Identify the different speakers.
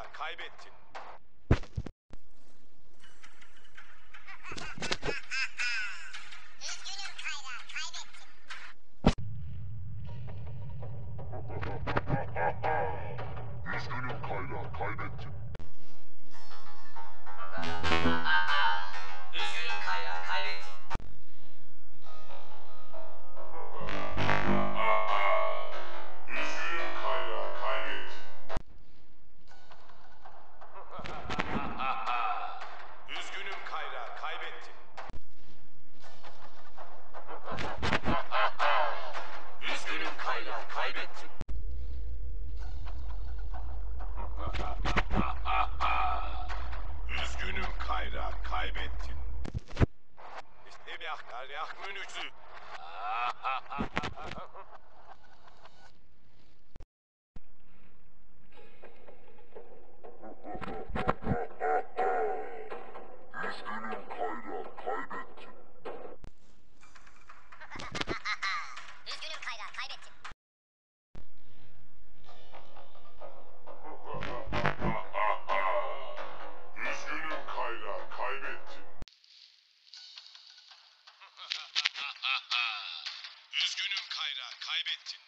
Speaker 1: Kayra, kaybettin.
Speaker 2: Üzgünüm Kayra, kaybettin.
Speaker 3: Üzgünüm Kayra, kaybettim.
Speaker 4: Üzgünüm Kayra, kaybettim.
Speaker 3: Üzgünüm Kayra, kaybettim.
Speaker 1: Üzgünüm Kayra, kaybettin.
Speaker 4: Üzgünüm Kayra, kaybettim.
Speaker 1: Üzgünüm Kayra, kaybettin. İstemiyak menüsü.
Speaker 3: Üzgünüm Kayra, kaybettim.
Speaker 2: Üzgünüm Kayra, kaybettin.
Speaker 3: Üzgünüm Kayra, kaybettim.
Speaker 1: Üzgünüm Kayra, kaybettin.